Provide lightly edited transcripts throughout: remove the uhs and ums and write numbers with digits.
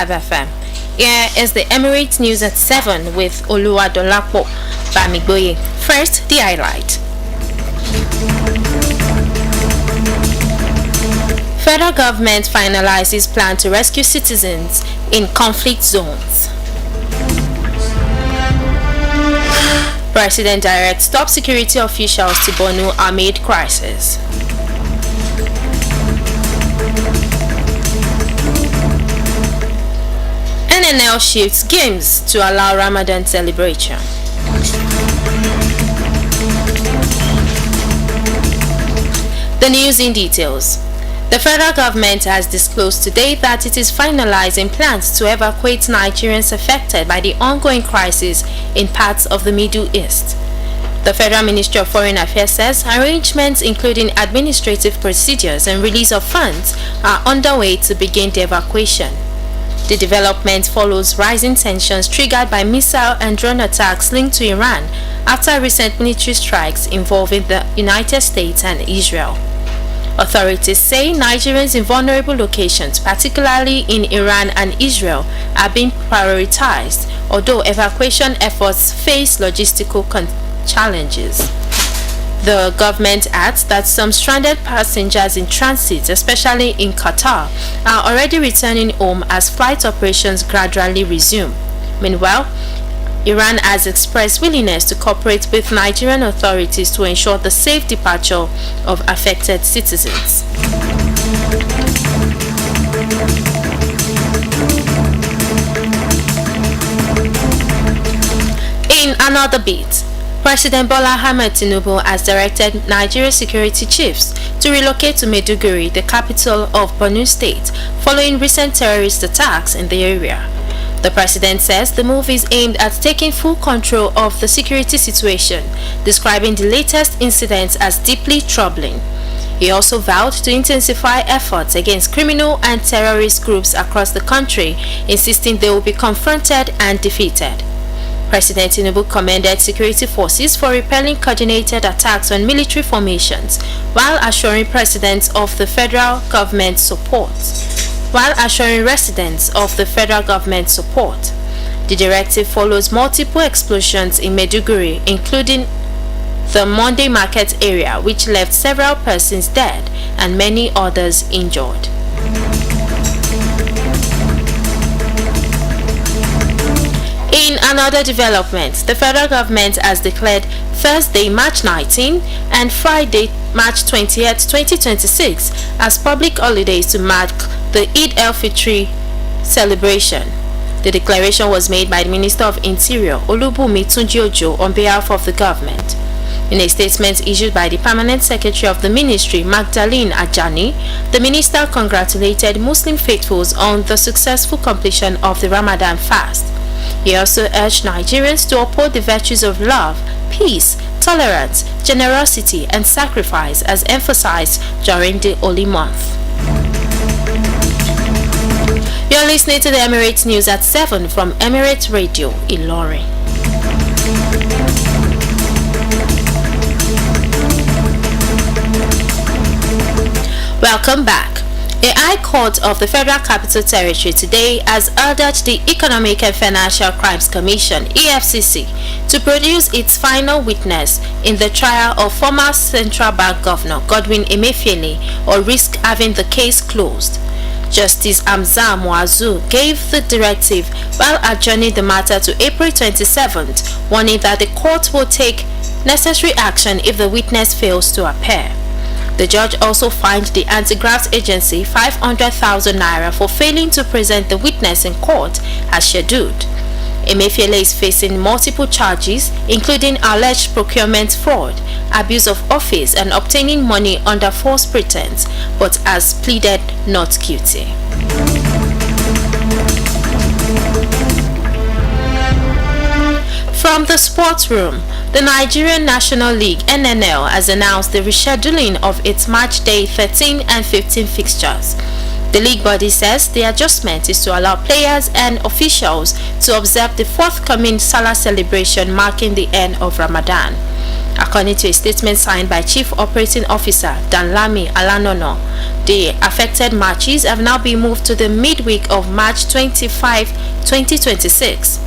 FM. Here is the Emirate News at 7 with Oluwadolapo Bamigboye. First, the highlight. Federal government finalizes plan to rescue citizens in conflict zones. President directs top security officials to Borno amid crisis. NNL shifts games to allow Ramadan celebration. The news in details. The federal government has disclosed today that it is finalizing plans to evacuate Nigerians affected by the ongoing crisis in parts of the Middle East. The Federal Ministry of Foreign Affairs says arrangements including administrative procedures and release of funds are underway to begin the evacuation. The development follows rising tensions triggered by missile and drone attacks linked to Iran after recent military strikes involving the United States and Israel. Authorities say Nigerians in vulnerable locations, particularly in Iran and Israel, are being prioritized, although evacuation efforts face logistical challenges. The government adds that some stranded passengers in transit, especially in Qatar, are already returning home as flight operations gradually resume. Meanwhile, Iran has expressed willingness to cooperate with Nigerian authorities to ensure the safe departure of affected citizens. In another bit, President Bola Ahmed Tinubu has directed Nigeria security chiefs to relocate to Maiduguri, the capital of Borno State, following recent terrorist attacks in the area. The president says the move is aimed at taking full control of the security situation, describing the latest incidents as deeply troubling. He also vowed to intensify efforts against criminal and terrorist groups across the country, insisting they will be confronted and defeated. President Tinubu commended security forces for repelling coordinated attacks on military formations while assuring residents of the federal government support. The directive follows multiple explosions in Maiduguri, including the Monday Market area, which left several persons dead and many others injured. In another development, the federal government has declared Thursday, March 19 and Friday, March 20th, 2026 as public holidays to mark the Eid al-Fitr celebration. The declaration was made by the Minister of Interior, Oluwadolapo on behalf of the government. In a statement issued by the Permanent Secretary of the Ministry, Magdalene Ajani, the minister congratulated Muslim faithfuls on the successful completion of the Ramadan fast. He also urged Nigerians to uphold the virtues of love, peace, tolerance, generosity, and sacrifice as emphasized during the holy month. You're listening to the Emirate News at 7 from Emirate Radio, Ilorin. Welcome back. The High Court of the Federal Capital Territory today has ordered the Economic and Financial Crimes Commission (EFCC) to produce its final witness in the trial of former Central Bank Governor Godwin Emefiele or risk having the case closed. Justice Hamza Muazu gave the directive while adjourning the matter to April 27th, warning that the court will take necessary action if the witness fails to appear. The judge also fined the anti-graft agency 500,000 naira for failing to present the witness in court as scheduled. Emefiele is facing multiple charges, including alleged procurement fraud, abuse of office, and obtaining money under false pretense, but has pleaded not guilty. From the sports room, the Nigerian National League (NNL) has announced the rescheduling of its match day 13 and 15 fixtures. The league body says the adjustment is to allow players and officials to observe the forthcoming Salah celebration marking the end of Ramadan. According to a statement signed by Chief Operating Officer Danlami Alanono, the affected matches have now been moved to the midweek of March 25, 2026.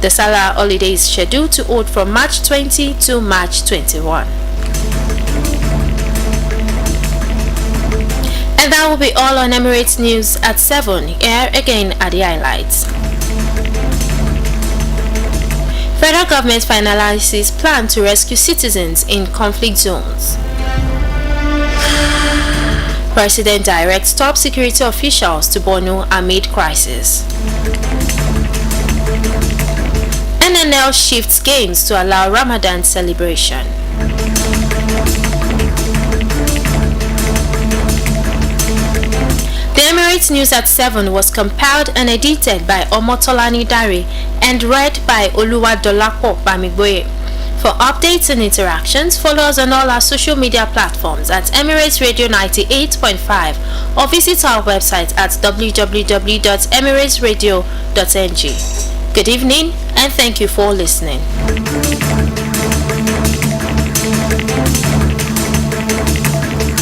The Salah holiday is scheduled to hold from March 20 to March 21. And that will be all on Emirate News at 7. Here again are the highlights. Federal government finalizes plan to rescue citizens in conflict zones. President directs top security officials to Borno amid crisis. NNL shifts games to allow Ramadan celebration. The Emirate News at 7 was compiled and edited by Omotolani Dare and read by Oluwadolapo Bamigboye. For updates and interactions, follow us on all our social media platforms at Emirate Radio 98.5 or visit our website at www.emiratesradio.ng. Good evening and thank you for listening.